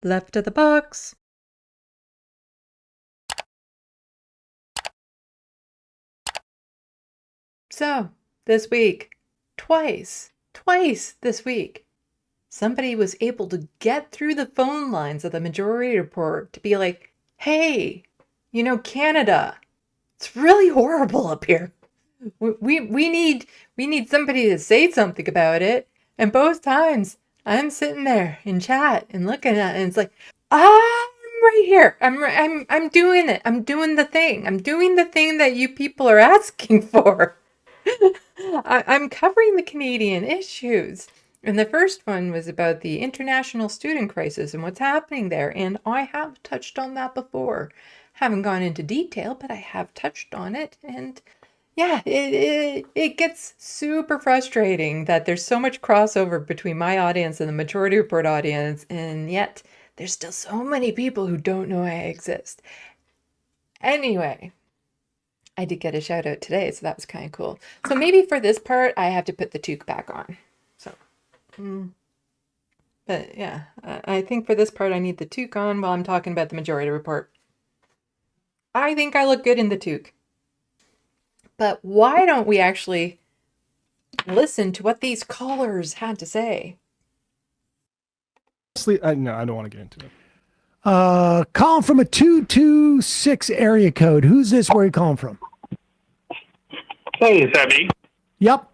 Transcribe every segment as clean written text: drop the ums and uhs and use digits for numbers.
Left of the box. So, this week, twice this week, somebody was able to get through the phone lines of the Majority Report to be like, hey, Canada, it's really horrible up here. We need somebody to say something about it. And both times I'm sitting there in chat and looking at it, and it's like, I'm right here. I'm doing it. I'm doing the thing. I'm doing the thing that you people are asking for. I'm covering the Canadian issues. And the first one was about the international student crisis and what's happening there. And I have touched on that before. Haven't gone into detail, but I have touched on it. And yeah, it gets super frustrating that there's so much crossover between my audience and the Majority Report audience, and yet there's still so many people who don't know I exist. Anyway, I did get a shout out today, so that was kind of cool. So maybe for this part, I have to put the toque back on. So, but yeah, I think for this part, I need the toque on while I'm talking about the Majority Report. I think I look good in the toque. But why don't we actually listen to what these callers had to say? No, I don't want to get into it. Calling from a 226 area code. Who's this? Where are you calling from? Hey, is that me? Yep.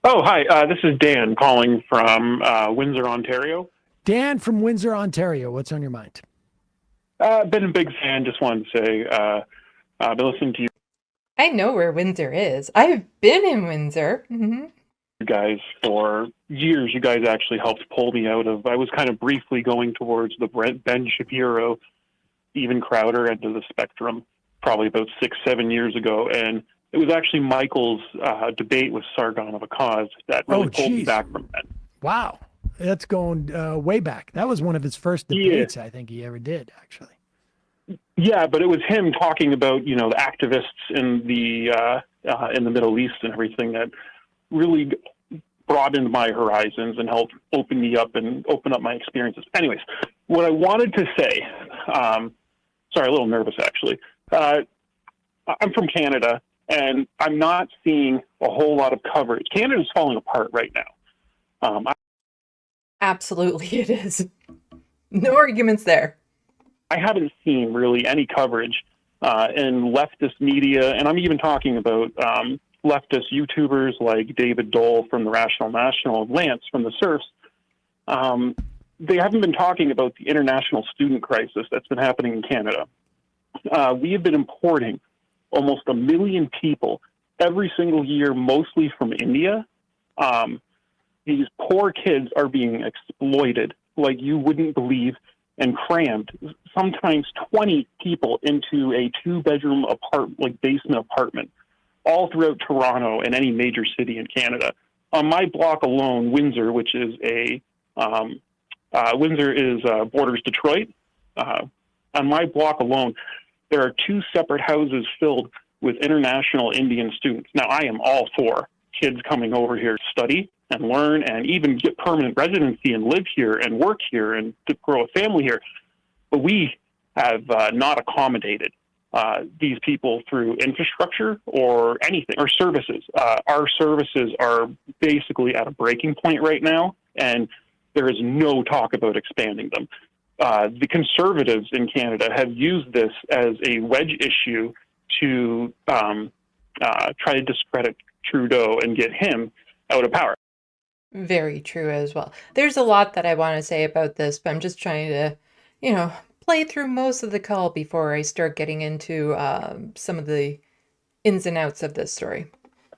Oh, hi. This is Dan calling from Windsor, Ontario. Dan from Windsor, Ontario. What's on your mind? Been a big fan. Just wanted to say, I've been listening to you I know where Windsor is. I've been in Windsor. Mm-hmm. guys for years. You guys actually helped pull me out of, I was kind of briefly going towards the Ben Shapiro, Steven Crowder end of the spectrum, probably about 6-7 years ago. And it was actually Michael's debate with Sargon of Akkad that really pulled me back from that. Wow. That's going way back. That was one of his first debates, I think he ever did, actually. Yeah, but it was him talking about, the activists in the Middle East and everything that really broadened my horizons and helped open me up and open up my experiences. Anyways, what I wanted to say, sorry, a little nervous actually. I'm from Canada, and I'm not seeing a whole lot of coverage. Canada's falling apart right now. Absolutely, it is. No arguments there. I haven't seen really any coverage in leftist media, and I'm even talking about leftist YouTubers like David Dole from the Rational National, Lance from the Surfs. They haven't been talking about the international student crisis that's been happening in Canada. We have been importing almost 1 million people every single year, mostly from India. These poor kids are being exploited like you wouldn't believe, and crammed, sometimes 20 people into a 2-bedroom basement apartment, all throughout Toronto and any major city in Canada. On my block alone, Windsor, which is borders Detroit. On my block alone, there are 2 separate houses filled with international Indian students. Now, I am all for kids coming over here to study and learn and even get permanent residency and live here and work here and to grow a family here. But we have not accommodated these people through infrastructure or anything, or services. Our services are basically at a breaking point right now, and there is no talk about expanding them. The Conservatives in Canada have used this as a wedge issue to try to discredit Trudeau and get him out of power. Very true as well. There's a lot that I want to say about this, but I'm just trying to, play through most of the call before I start getting into some of the ins and outs of this story.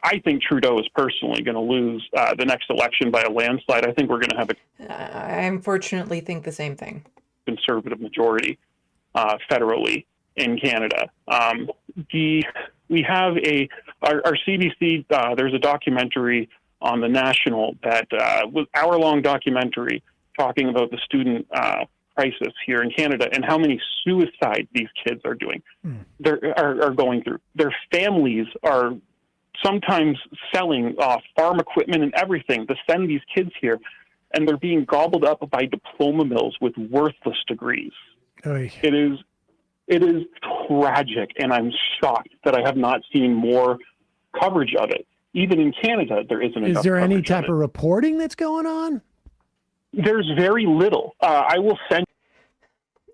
I think Trudeau is personally going to lose the next election by a landslide. I think we're going to have I unfortunately think the same thing. Conservative majority federally in Canada. We have our CBC, there's a documentary on the National that was hour-long documentary talking about the student crisis here in Canada and how many suicides these kids are doing. Are going through. Their families are sometimes selling farm equipment and everything to send these kids here. and they're being gobbled up by diploma mills with worthless degrees. Oy. It is tragic, and I'm shocked that I have not seen more coverage of it. Even in Canada, there isn't enough. Is there any coverage type of reporting that's going on? There's very little. I will send.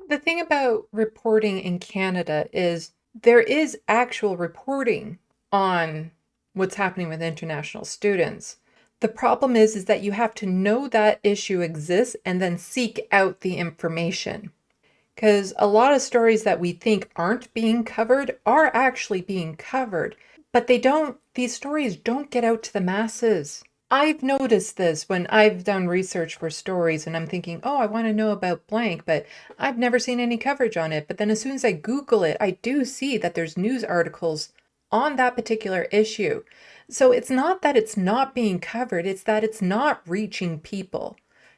The thing about reporting in Canada is there is actual reporting on what's happening with international students. The problem is that you have to know that issue exists and then seek out the information. Because a lot of stories that we think aren't being covered are actually being covered, but these stories don't get out to the masses. I've noticed this when I've done research for stories and I'm thinking, oh, I want to know about blank, but I've never seen any coverage on it. But then as soon as I Google it, I do see that there's news articles on that particular issue. So it's not that it's not being covered, it's that it's not reaching people.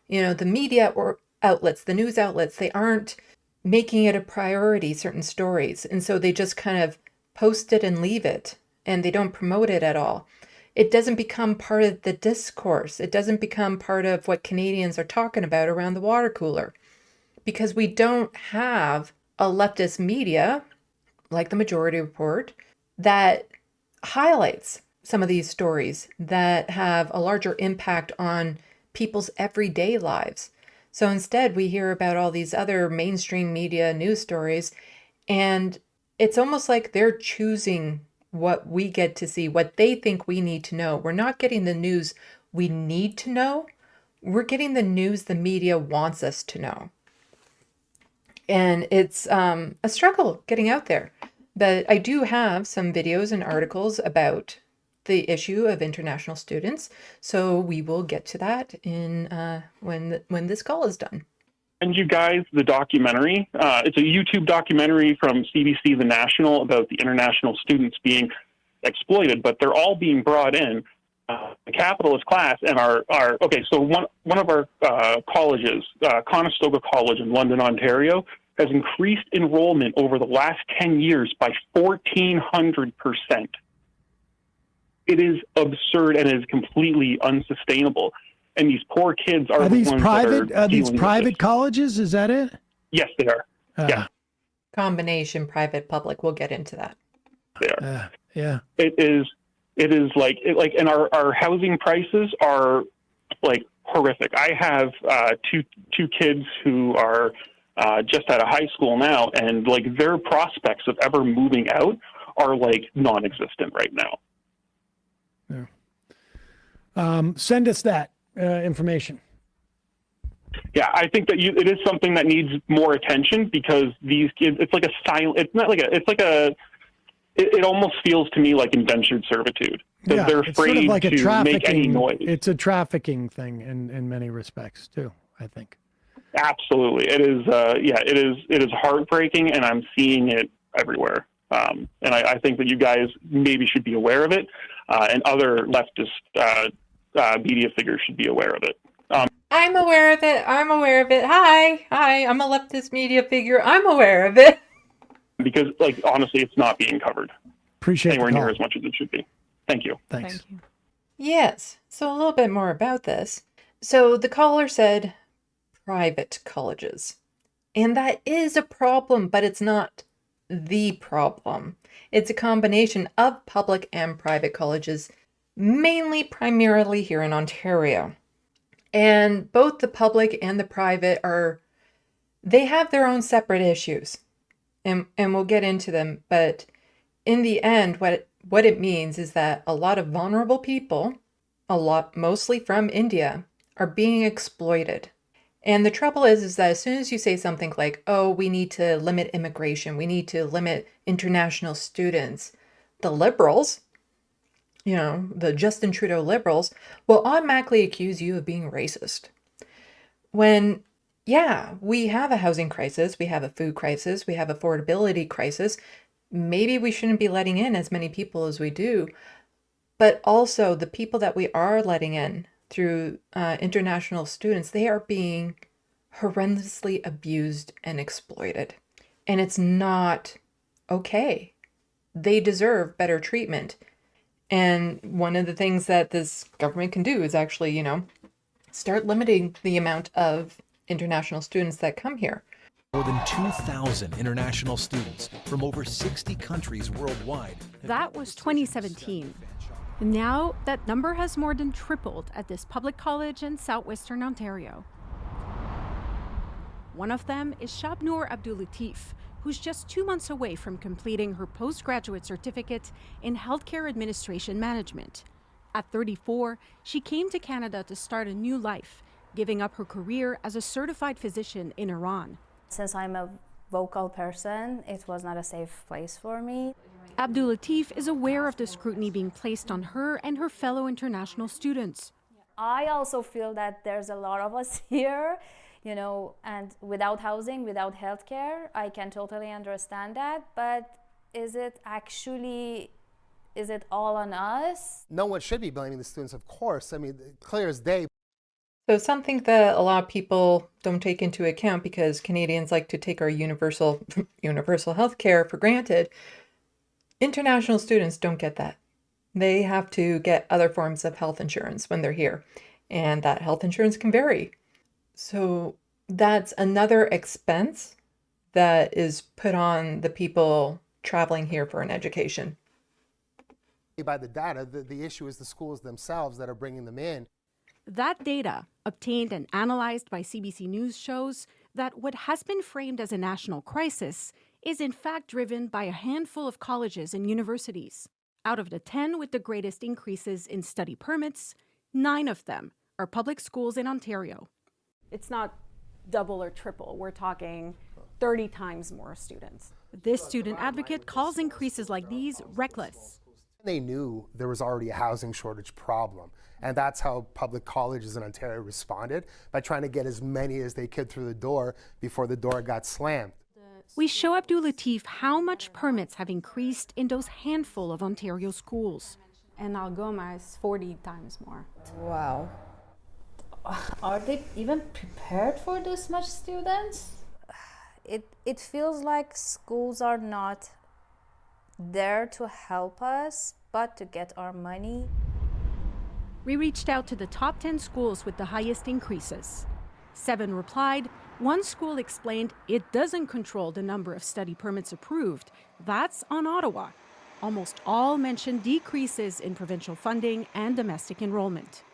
The media or outlets, the news outlets, they aren't making it a priority, certain stories. And so they just kind of post it and leave it, and they don't promote it at all. It doesn't become part of the discourse. It doesn't become part of what Canadians are talking about around the water cooler, because we don't have a leftist media like the Majority Report that highlights some of these stories that have a larger impact on people's everyday lives. So instead, we hear about all these other mainstream media news stories, and it's almost like they're choosing what we get to see, what they think we need to know. We're not getting the news we need to know. We're getting the news the media wants us to know. And it's a struggle getting out there. But I do have some videos and articles about the issue of international students. So we will get to that in when this call is done. And you guys, the documentary, it's a YouTube documentary from CBC The National about the international students being exploited, but they're all being brought in. The capitalist class and so one of our colleges, Conestoga College in London, Ontario, has increased enrollment over the last 10 years by 1,400%. It is absurd and it is completely unsustainable. And these poor kids are the ones private? Are these dealing with private this. colleges? Is that it? Yes, they are. Yeah, Combination private public. We'll get into that. they are. Yeah. It is and our housing prices are like horrific. I have two kids who are just out of high school now, and like their prospects of ever moving out are like non-existent right now. Send us that information. Yeah, I think that it is something that needs more attention, because these kids, it's like a silent. It's not like it almost feels to me like indentured servitude. Yeah, they're it's sort afraid of like to make any noise. It's a trafficking thing in many respects too, I think. Absolutely, it is. It is heartbreaking, and I'm seeing it everywhere. And I think that you guys maybe should be aware of it, and other leftist media figures should be aware of it. I'm aware of it. Hi. I'm a leftist media figure. I'm aware of it. Because, like, honestly, it's not being covered Appreciate anywhere the call. near as much as it should be. Thank you. Thanks. Thank you. Yes. So a little bit more about this. So the caller said private colleges. And that is a problem, but it's not the problem. It's a combination of public and private colleges, primarily here in Ontario. And both the public and the private they have their own separate issues. And we'll get into them. But in the end, what it means is that a lot of vulnerable people, mostly from India, are being exploited. And the trouble is that as soon as you say something like, oh, we need to limit immigration, we need to limit international students, the liberals, the Justin Trudeau liberals, will automatically accuse you of being racist. When, yeah, we have a housing crisis, we have a food crisis, we have affordability crisis. Maybe we shouldn't be letting in as many people as we do, but also the people that we are letting in through international students, they are being horrendously abused and exploited. And it's not okay. They deserve better treatment. And one of the things that this government can do is actually, Start limiting the amount of international students that come here. More than 2,000 international students from over 60 countries worldwide. That was 2017. Now, that number has more than tripled at this public college in southwestern Ontario. One of them is Shabnoor Abdulatif, who's just 2 months away from completing her postgraduate certificate in healthcare administration management. At 34, she came to Canada to start a new life, giving up her career as a certified physician in Iran. Since I'm a vocal person, it was not a safe place for me. Abdulatif is aware of the scrutiny being placed on her and her fellow international students. I also feel that there's a lot of us here, and without housing, without healthcare, I can totally understand that. But is it all on us? No one should be blaming the students, of course. I mean, clear as day. So something that a lot of people don't take into account, because Canadians like to take our universal health care for granted. International students don't get that. They have to get other forms of health insurance when they're here, and that health insurance can vary. So that's another expense that is put on the people traveling here for an education. By the data, the issue is the schools themselves that are bringing them in. That data, obtained and analyzed by CBC News, shows that what has been framed as a national crisis is in fact driven by a handful of colleges and universities. Out of the 10 with the greatest increases in study permits, 9 of them are public schools in Ontario. It's not double or triple. We're talking 30 times more students. This student advocate calls increases like these reckless. They knew there was already a housing shortage problem. And that's how public colleges in Ontario responded, by trying to get as many as they could through the door before the door got slammed. We show Abdulatif how much permits have increased in those handful of Ontario schools. And Algoma is 40 times more. Wow. Are they even prepared for this much students? It feels like schools are not there to help us, but to get our money. We reached out to the top 10 schools with the highest increases. 7 replied. One school explained it doesn't control the number of study permits approved. That's on Ottawa. Almost all mentioned decreases in provincial funding and domestic enrollment.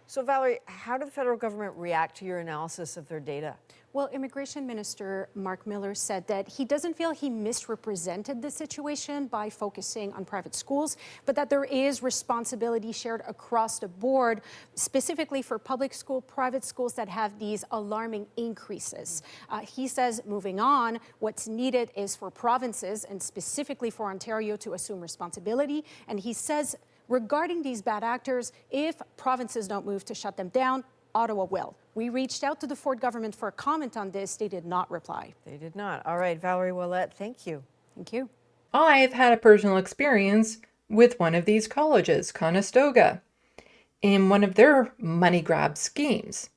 So Valerie, how did the federal government react to your analysis of their data? Well, Immigration Minister Mark Miller said that he doesn't feel he misrepresented the situation by focusing on private schools, but that there is responsibility shared across the board, specifically for public school, private schools that have these alarming increases. He says, moving on, what's needed is for provinces, and specifically for Ontario, to assume responsibility. And he says, regarding these bad actors, if provinces don't move to shut them down, Ottawa will. We reached out to the Ford government for a comment on this. They did not reply. They did not. All right, Valerie Willette, thank you. Thank you. I've had a personal experience with one of these colleges, Conestoga, in one of their money grab schemes.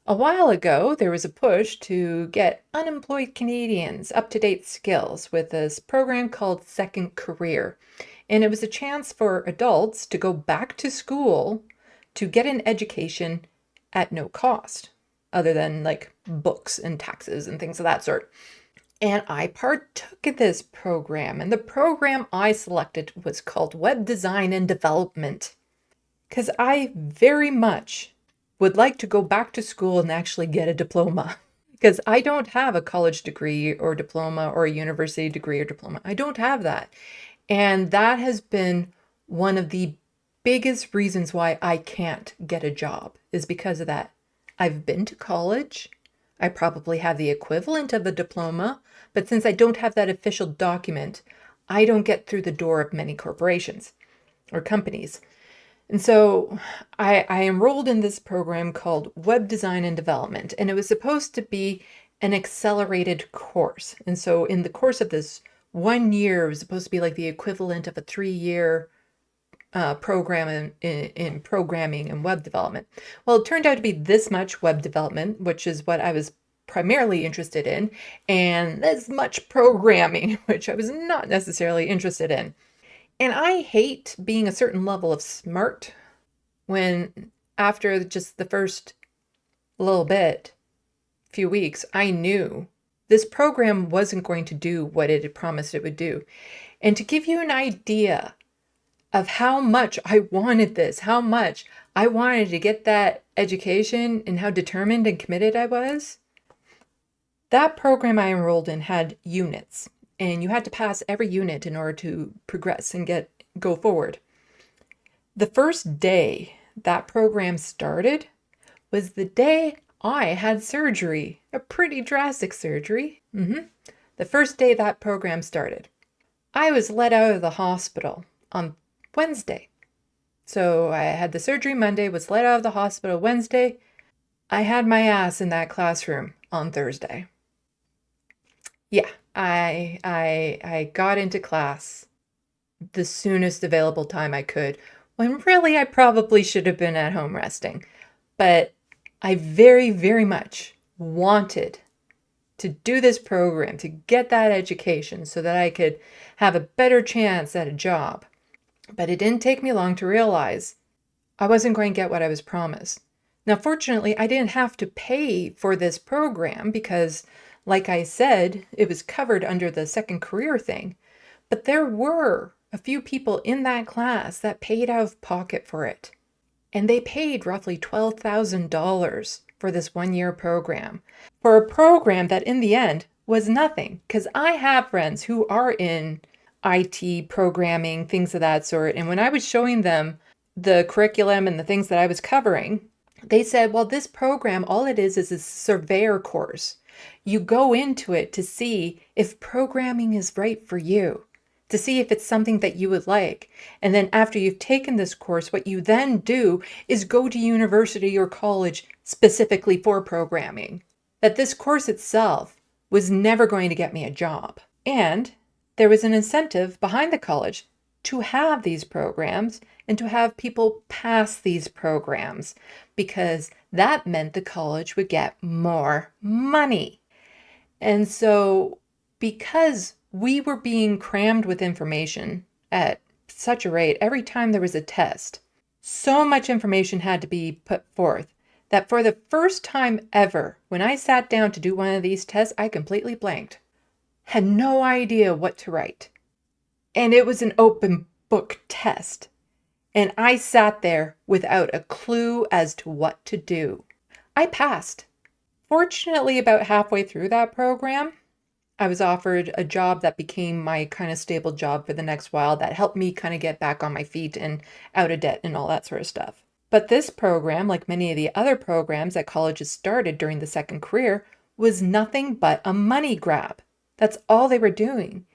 A while ago, there was a push to get unemployed Canadians up-to-date skills with this program called Second Career. And it was a chance for adults to go back to school to get an education at no cost, other than like books and taxes and things of that sort. And I partook in this program, and the program I selected was called Web Design and Development, because I very much would like to go back to school and actually get a diploma, because I don't have a college degree or diploma or a university degree or diploma. I don't have that. And that has been one of the biggest reasons why I can't get a job, is because of that. I've been to college. I probably have the equivalent of a diploma, but since I don't have that official document, I don't get through the door of many corporations or companies. And so I enrolled in this program called Web Design and Development, and it was supposed to be an accelerated course. And so in the course of this 1 year, it was supposed to be like the equivalent of a 3-year program in programming and web development. Well, it turned out to be this much web development, which is what I was primarily interested in, and this much programming, which I was not necessarily interested in. And I hate being a certain level of smart when after just the first little bit, few weeks, I knew this program wasn't going to do what it had promised it would do. And to give you an idea of how much I wanted this, how much I wanted to get that education and how determined and committed I was, that program I enrolled in had units, and you had to pass every unit in order to progress and go forward. The first day that program started was the day I had surgery, a pretty drastic surgery. The first day that program started. I was let out of the hospital on Wednesday. So I had the surgery Monday, was let out of the hospital Wednesday. I had my ass in that classroom on Thursday. Yeah, I got into class the soonest available time I could, when really I probably should have been at home resting. But I very, very much wanted to do this program, to get that education so that I could have a better chance at a job. But it didn't take me long to realize I wasn't going to get what I was promised. Now, fortunately, I didn't have to pay for this program because, like I said, it was covered under the second career thing. But there were a few people in that class that paid out of pocket for it. And they paid roughly $12,000 for this one-year program. For a program that in the end was nothing. Because I have friends who are in IT programming, things of that sort. And when I was showing them the curriculum and the things that I was covering, they said, well, this program, all it is a surveyor course. You go into it to see if programming is right for you, to see if it's something that you would like. And then after you've taken this course, what you then do is go to university or college specifically for programming. That this course itself was never going to get me a job. And there was an incentive behind the college to have these programs and to have people pass these programs, because that meant the college would get more money. And so because we were being crammed with information at such a rate, every time there was a test, so much information had to be put forth that for the first time ever, when I sat down to do one of these tests, I completely blanked. Had no idea what to write. And it was an open book test. And I sat there without a clue as to what to do. I passed. Fortunately, about halfway through that program, I was offered a job that became my kind of stable job for the next while, that helped me kind of get back on my feet and out of debt and all that sort of stuff. But this program, like many of the other programs that colleges started during the second career, was nothing but a money grab. That's all they were doing.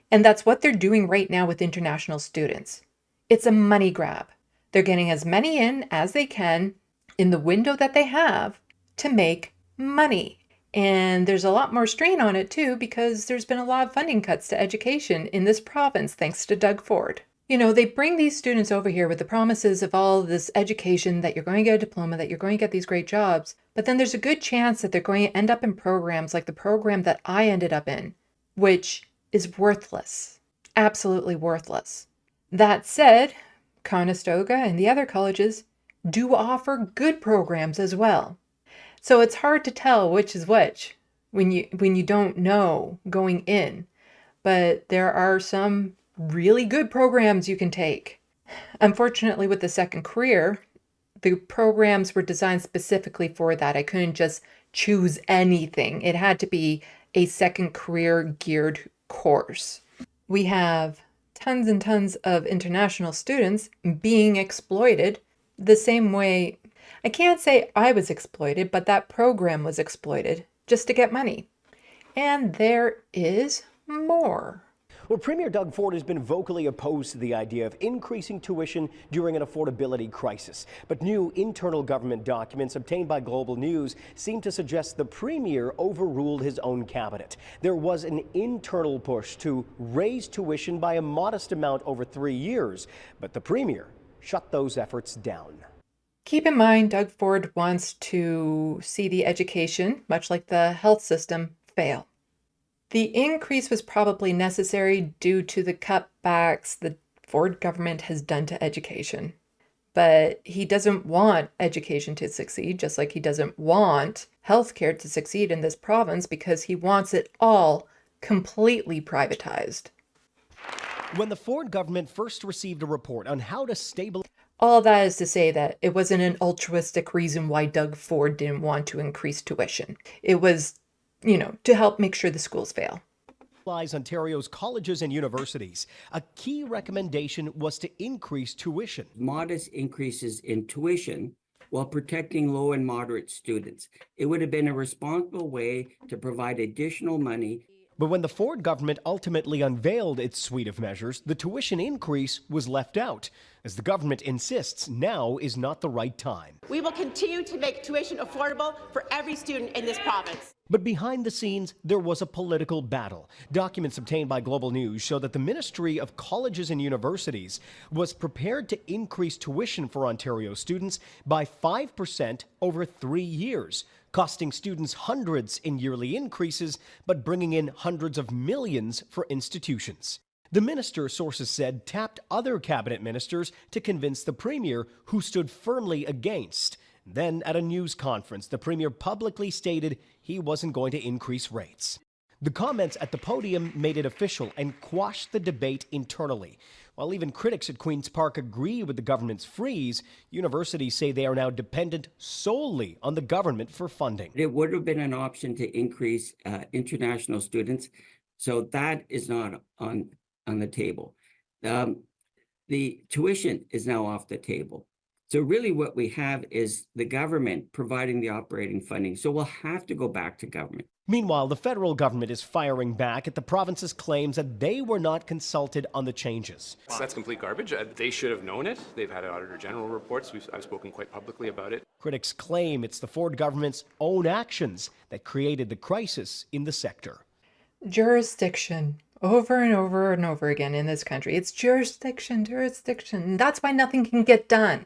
And that's what they're doing right now with international students. It's a money grab. They're getting as many in as they can in the window that they have to make money. And there's a lot more strain on it too, because there's been a lot of funding cuts to education in this province thanks to Doug Ford. You know, they bring these students over here with the promises of all this education, that you're going to get a diploma, that you're going to get these great jobs. But then there's a good chance that they're going to end up in programs like the program that I ended up in, which is worthless. Absolutely worthless. That said, Conestoga and the other colleges do offer good programs as well. So it's hard to tell which is which when you don't know going in. But there are some really good programs you can take. Unfortunately, with the second career, the programs were designed specifically for that. I couldn't just choose anything. It had to be a second career geared course. We have tons and tons of international students being exploited the same way. I can't say I was exploited, but that program was exploited just to get money. And there is more. Well, Premier Doug Ford has been vocally opposed to the idea of increasing tuition during an affordability crisis. But new internal government documents obtained by Global News seem to suggest the Premier overruled his own cabinet. There was an internal push to raise tuition by a modest amount over 3 years, but the Premier shut those efforts down. Keep in mind, Doug Ford wants to see the education, much like the health system, fail. The increase was probably necessary due to the cutbacks the Ford government has done to education. but he doesn't want education to succeed, just like he doesn't want healthcare to succeed in this province, because he wants it all completely privatized. When the Ford government first received a report on how to stabilize... All that is to say that it wasn't an altruistic reason why Doug Ford didn't want to increase tuition. It was, to help make sure the schools fail. Ontario's colleges and universities, a key recommendation was to increase tuition. Modest increases in tuition while protecting low and moderate students. It would have been a responsible way to provide additional money. But when the Ford government ultimately unveiled its suite of measures, the tuition increase was left out, as the government insists now is not the right time. We will continue to make tuition affordable for every student in this province. But behind the scenes, there was a political battle. Documents obtained by Global News show that the Ministry of Colleges and Universities was prepared to increase tuition for Ontario students by 5% over 3 years, costing students hundreds in yearly increases, but bringing in hundreds of millions for institutions. The minister, sources said, tapped other cabinet ministers to convince the premier, who stood firmly against. Then, at a news conference, the premier publicly stated he wasn't going to increase rates. The comments at the podium made it official and quashed the debate internally. While even critics at Queen's Park agree with the government's freeze, universities say they are now dependent solely on the government for funding. It would have been an option to increase international students, so that is not on the table. The tuition is now off the table. So really what we have is the government providing the operating funding. So we'll have to go back to government. Meanwhile, the federal government is firing back at the province's claims that they were not consulted on the changes. That's complete garbage. They should have known it. They've had Auditor General reports. I've spoken quite publicly about it. Critics claim it's the Ford government's own actions that created the crisis in the sector. Jurisdiction. Over and over and over again in this country. It's jurisdiction, jurisdiction. And that's why nothing can get done.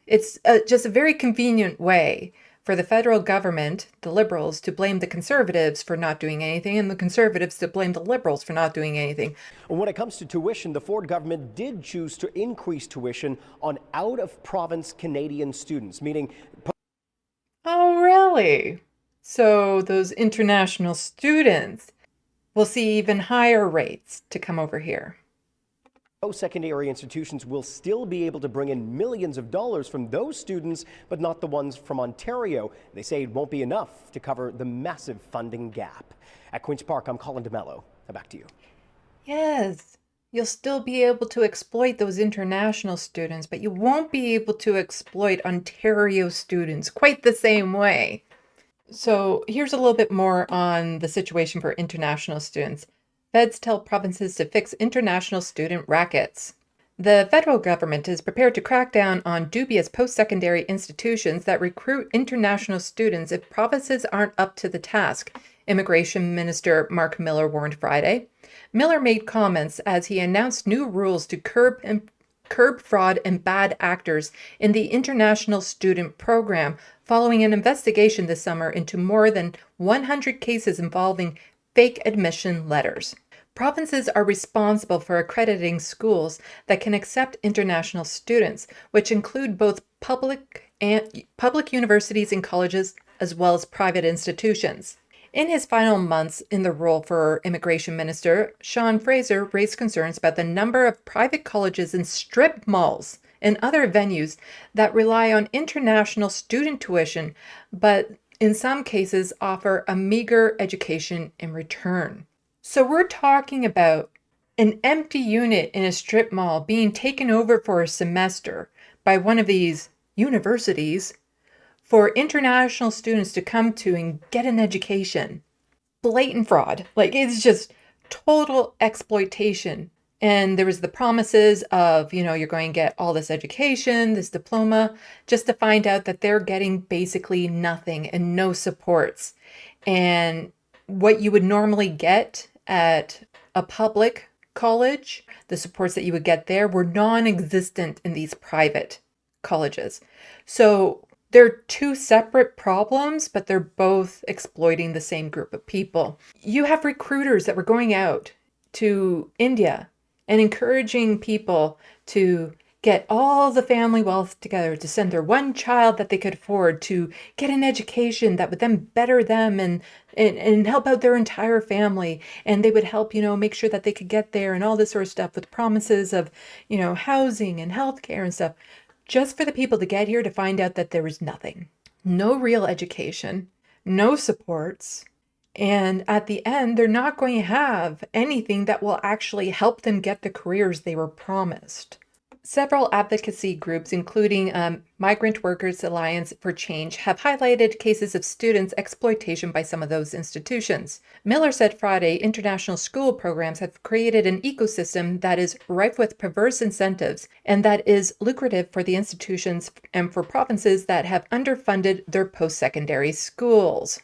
It's just a very convenient way for the federal government, the Liberals, to blame the Conservatives for not doing anything, and the Conservatives to blame the Liberals for not doing anything. When it comes to tuition, the Ford government did choose to increase tuition on out-of-province Canadian students, meaning... Oh, really? So those international students will see even higher rates to come over here. Post-secondary institutions will still be able to bring in millions of dollars from those students, but not the ones from Ontario. They say it won't be enough to cover the massive funding gap. At Queen's Park, I'm Colin DeMello. Now back to you. Yes, you'll still be able to exploit those international students, but you won't be able to exploit Ontario students quite the same way. So here's a little bit more on the situation for international students. Feds tell provinces to fix international student rackets. The federal government is prepared to crack down on dubious post-secondary institutions that recruit international students if provinces aren't up to the task, Immigration Minister Mark Miller warned Friday. Miller made comments as he announced new rules to curb fraud and bad actors in the international student program following an investigation this summer into more than 100 cases involving fake admission letters. Provinces are responsible for accrediting schools that can accept international students, which include both public universities and colleges, as well as private institutions. In his final months in the role for Immigration Minister, Sean Fraser raised concerns about the number of private colleges and strip malls and other venues that rely on international student tuition, but in some cases offer a meager education in return. So we're talking about an empty unit in a strip mall being taken over for a semester by one of these universities for international students to come to and get an education. Blatant fraud. Like, it's just total exploitation. And there was the promises of, you're going to get all this education, this diploma, just to find out that they're getting basically nothing and no supports. And what you would normally get at a public college, the supports that you would get there were non-existent in these private colleges. So they're two separate problems, but they're both exploiting the same group of people. You have recruiters that were going out to India and encouraging people to get all the family wealth together to send their one child that they could afford to get an education that would then better them and help out their entire family. And they would help, make sure that they could get there and all this sort of stuff with promises of, housing and healthcare and stuff, just for the people to get here to find out that there was nothing. No real education, no supports. And at the end, they're not going to have anything that will actually help them get the careers they were promised. Several advocacy groups, including Migrant Workers Alliance for Change, have highlighted cases of students' exploitation by some of those institutions. Miller said Friday international school programs have created an ecosystem that is rife with perverse incentives and that is lucrative for the institutions and for provinces that have underfunded their post-secondary schools.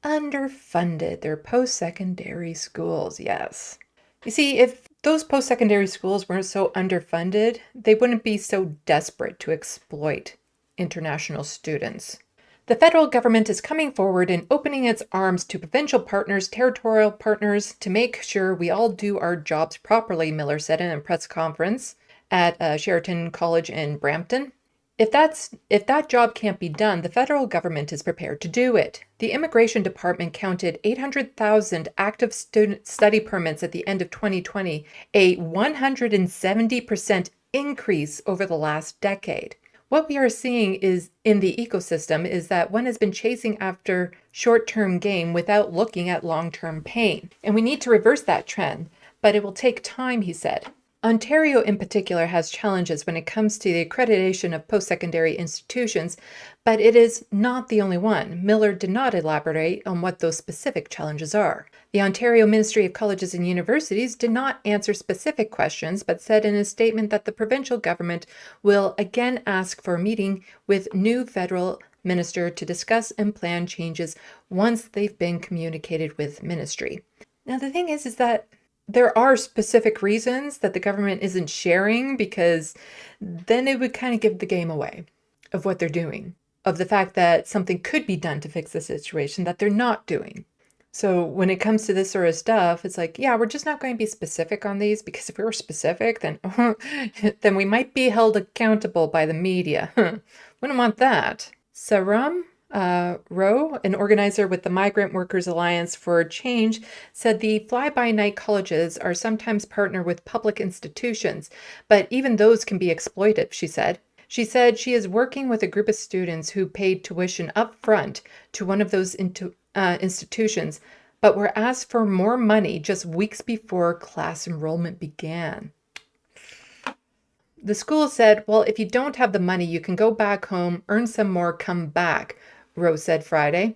Underfunded their post-secondary schools, yes. You see, if those post-secondary schools weren't so underfunded, they wouldn't be so desperate to exploit international students. The federal government is coming forward and opening its arms to provincial partners, territorial partners, to make sure we all do our jobs properly, Miller said in a press conference at Sheraton College in Brampton. If that job can't be done, the federal government is prepared to do it. The Immigration Department counted 800,000 active student study permits at the end of 2020, a 170% increase over the last decade. What we are seeing is in the ecosystem is that one has been chasing after short-term gain without looking at long-term pain. And we need to reverse that trend, but it will take time, he said. Ontario in particular has challenges when it comes to the accreditation of post-secondary institutions, but it is not the only one. Miller did not elaborate on what those specific challenges are. The Ontario Ministry of Colleges and Universities did not answer specific questions, but said in a statement that the provincial government will again ask for a meeting with new federal minister to discuss and plan changes once they've been communicated with ministry. Now, the thing is that there are specific reasons that the government isn't sharing, because then it would kind of give the game away of what they're doing, of the fact that something could be done to fix the situation that they're not doing. So when it comes to this sort of stuff, it's like, yeah, we're just not going to be specific on these, because if we were specific, then then we might be held accountable by the media. Wouldn't want that. Saram Rowe, an organizer with the Migrant Workers Alliance for Change, said the fly-by-night colleges are sometimes partnered with public institutions, but even those can be exploitive, she said. She said she is working with a group of students who paid tuition up front to one of those institutions, but were asked for more money just weeks before class enrollment began. The school said, well, if you don't have the money, you can go back home, earn some more, come back, Rose said Friday.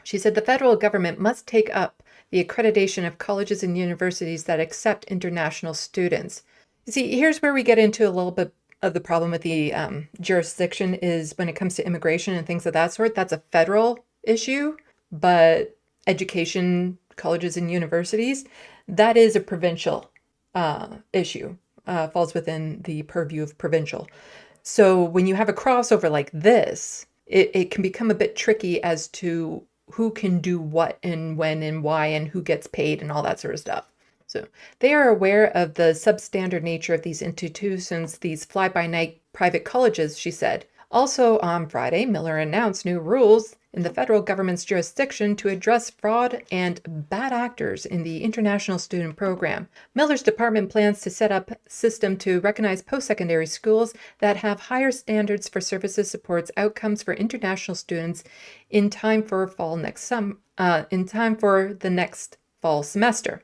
She said the federal government must take up the accreditation of colleges and universities that accept international students. You see, here's where we get into a little bit of the problem with the jurisdiction is when it comes to immigration and things of that sort. That's a federal issue, but education, colleges and universities, that is a provincial issue, falls within the purview of provincial. So when you have a crossover like this, it can become a bit tricky as to who can do what and when and why and who gets paid and all that sort of stuff. So they are aware of the substandard nature of these institutions, these fly-by-night private colleges, she said. Also on Friday, Miller announced new rules in the federal government's jurisdiction to address fraud and bad actors in the international student program. Miller's department plans to set up a system to recognize post-secondary schools that have higher standards for services, supports, outcomes for international students in time for the next fall semester.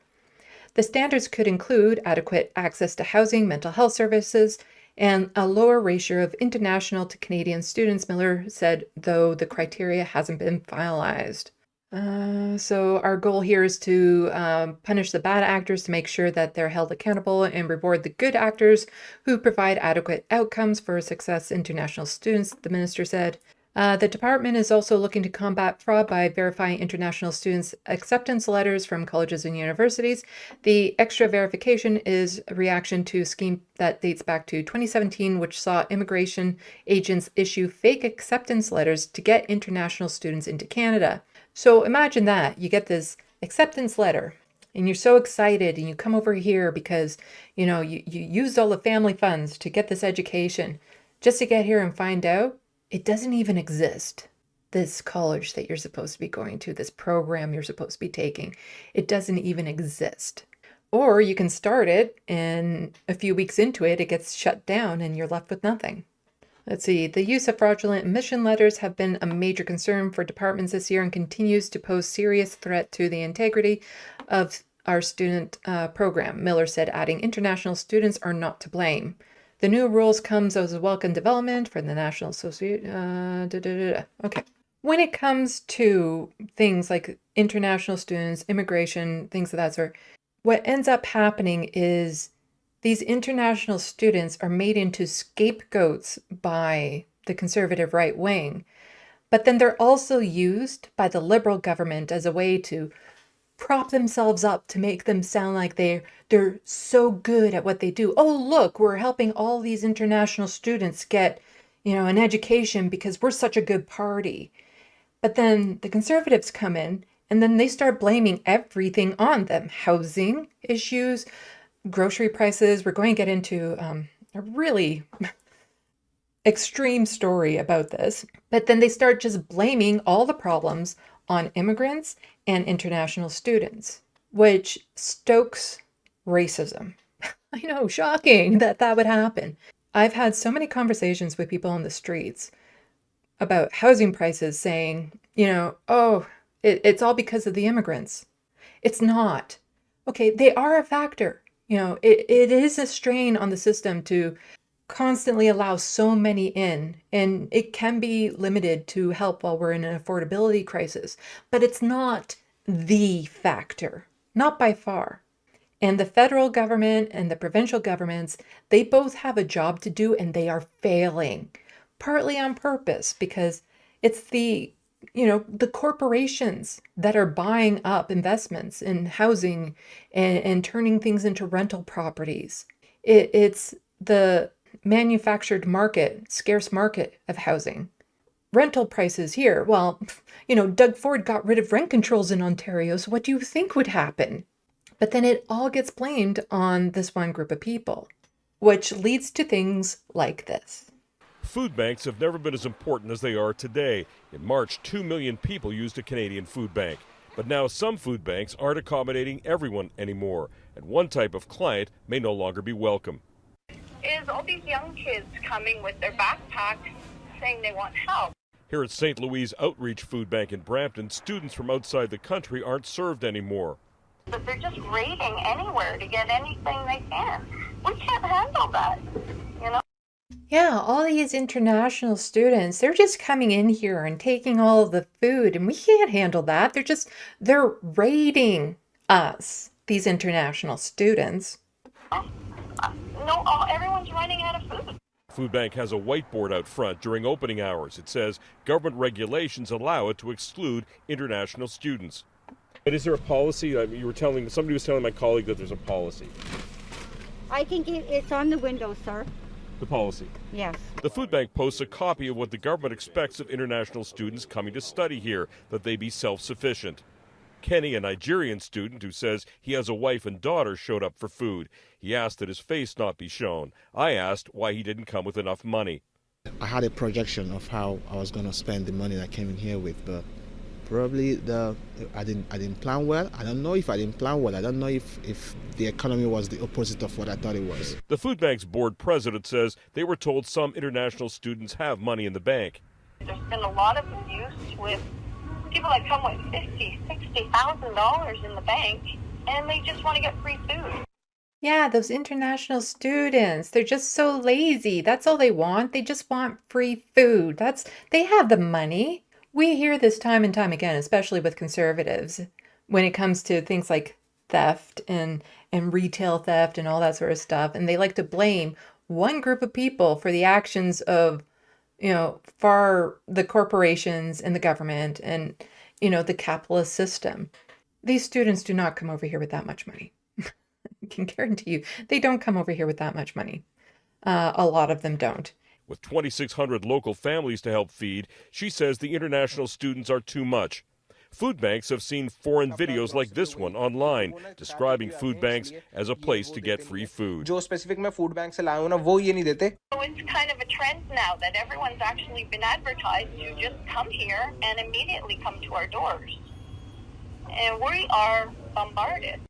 The standards could include adequate access to housing, mental health services, and a lower ratio of international to Canadian students, Miller said, though the criteria hasn't been finalized. So our goal here is to punish the bad actors to make sure that they're held accountable and reward the good actors who provide adequate outcomes for success international students, the minister said. The department is also looking to combat fraud by verifying international students' acceptance letters from colleges and universities. The extra verification is a reaction to a scheme that dates back to 2017, which saw immigration agents issue fake acceptance letters to get international students into Canada. So imagine that. You get this acceptance letter and you're so excited and you come over here because, you used all the family funds to get this education, just to get here and find out it doesn't even exist. This college that you're supposed to be going to, this program you're supposed to be taking, it doesn't even exist. Or you can start it and a few weeks into it, it gets shut down and you're left with nothing. Let's see, the use of fraudulent admission letters have been a major concern for departments this year and continues to pose serious threat to the integrity of our student program, Miller said, adding international students are not to blame. The new rules comes as a welcome development for the National Association. Okay. When it comes to things like international students, immigration, things of that sort, what ends up happening is these international students are made into scapegoats by the conservative right wing, but then they're also used by the liberal government as a way to prop themselves up to make them sound like they're so good at what they do. Oh, look, we're helping all these international students get, an education because we're such a good party. But then the conservatives come in and then they start blaming everything on them. Housing issues, grocery prices. We're going to get into a really extreme story about this. But then they start just blaming all the problems on immigrants and international students, which stokes racism. I know, shocking that would happen. I've had so many conversations with people on the streets about housing prices saying, it's all because of the immigrants. It's not. Okay, they are a factor. It is a strain on the system to constantly allow so many in, and it can be limited to help while we're in an affordability crisis, but it's not the factor, not by far. And the federal government and the provincial governments, they both have a job to do and they are failing, partly on purpose because it's the corporations that are buying up investments in housing and turning things into rental properties. It's the manufactured market, scarce market of housing. Rental prices here, well, Doug Ford got rid of rent controls in Ontario, so what do you think would happen? But then it all gets blamed on this one group of people, which leads to things like this. Food banks have never been as important as they are today. In March, 2 million people used a Canadian food bank. But now some food banks aren't accommodating everyone anymore, and one type of client may no longer be welcome. Is all these young kids coming with their backpacks saying they want help. Here at St. Louis Outreach Food Bank in Brampton, students from outside the country aren't served anymore. But they're just raiding anywhere to get anything they can. We can't handle that, Yeah, all these international students, they're just coming in here and taking all of the food, and we can't handle that. They're raiding us, these international students. No, everyone's running out of food. Food Bank has a whiteboard out front during opening hours. It says government regulations allow it to exclude international students. But is there a policy? Somebody was telling my colleague that there's a policy. I can get, it's on the window, sir. The policy? Yes. The food bank posts a copy of what the government expects of international students coming to study here, that they be self-sufficient. Kenny, a Nigerian student who says he has a wife and daughter, showed up for food. He asked that his face not be shown. I asked why he didn't come with enough money. I had a projection of how I was going to spend the money that I came in here with, but probably I didn't plan well. I don't know if I didn't plan well. I don't know if the economy was the opposite of what I thought it was. The food bank's board president says they were told some international students have money in the bank. There's been a lot of abuse with people that come with $50,000, $60,000 in the bank, and they just want to get free food. Yeah, those international students, they're just so lazy. That's all they want. They just want free food. They have the money. We hear this time and time again, especially with conservatives, when it comes to things like theft and retail theft and all that sort of stuff. And they like to blame one group of people for the actions of, for the corporations and the government and, the capitalist system. These students do not come over here with that much money. I can guarantee you, they don't come over here with that much money. A lot of them don't. With 2,600 local families to help feed, she says the international students are too much. Food banks have seen foreign videos like this one online, describing food banks as a place to get free food. So it's kind of a trend now that everyone's actually been advertised to just come here and immediately come to our doors. And we are bombarded.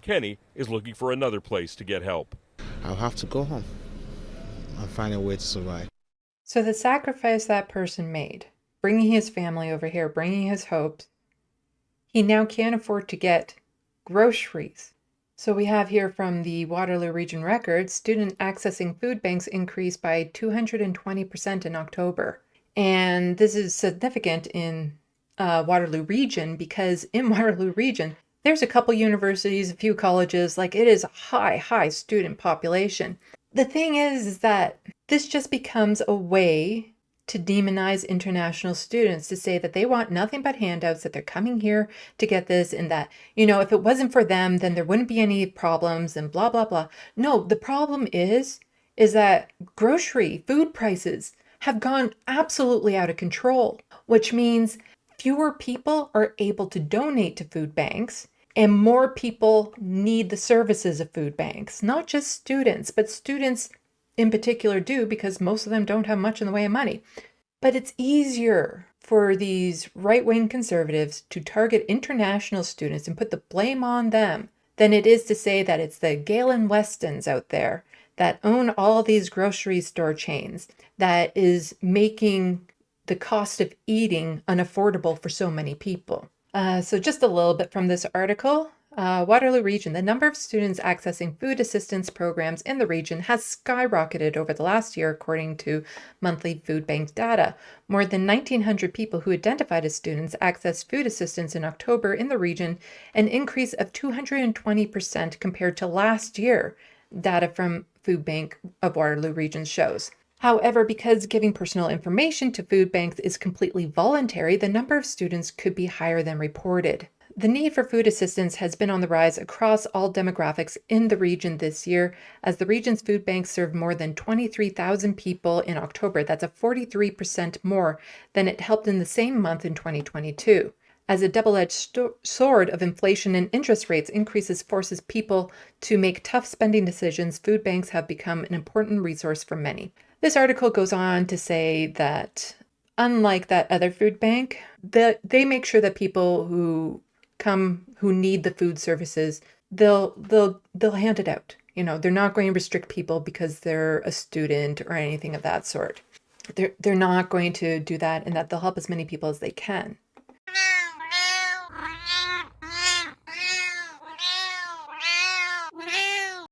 Kenny is looking for another place to get help. I'll have to go home and find a way to survive. So the sacrifice that person made, bringing his family over here, bringing his hopes, he now can't afford to get groceries. So we have here from the Waterloo Region Records, student accessing food banks increased by 220% in October. And this is significant in Waterloo Region because in Waterloo Region, there's a couple universities, a few colleges, like it is a high student population. The thing is that this just becomes a way to demonize international students, to say that they want nothing but handouts, that they're coming here to get this, and that, you know, if it wasn't for them, then there wouldn't be any problems and blah, blah, blah. No, the problem is that grocery food prices have gone absolutely out of control, which means fewer people are able to donate to food banks and more people need the services of food banks. Not just students, but students in particular do, because most of them don't have much in the way of money. But it's easier for these right-wing conservatives to target international students and put the blame on them than it is to say that it's the Galen Westons out there that own all these grocery store chains that is making the cost of eating unaffordable for so many people. So just a little bit from this article. Waterloo Region, the number of students accessing food assistance programs in the region has skyrocketed over the last year, according to monthly food bank data. More than 1,900 people who identified as students accessed food assistance in October in the region, an increase of 220% compared to last year, data from Food Bank of Waterloo Region shows. However, because giving personal information to food banks is completely voluntary, the number of students could be higher than reported. The need for food assistance has been on the rise across all demographics in the region this year, as the region's food banks served more than 23,000 people in October. That's a 43% more than it helped in the same month in 2022. As a double-edged sword of inflation and interest rates increases forces people to make tough spending decisions, food banks have become an important resource for many. This article goes on to say that, unlike that other food bank, that they make sure that people who need the food services, they'll hand it out. You know, they're not going to restrict people because they're a student or anything of that sort. They're not going to do that, and that they'll help as many people as they can.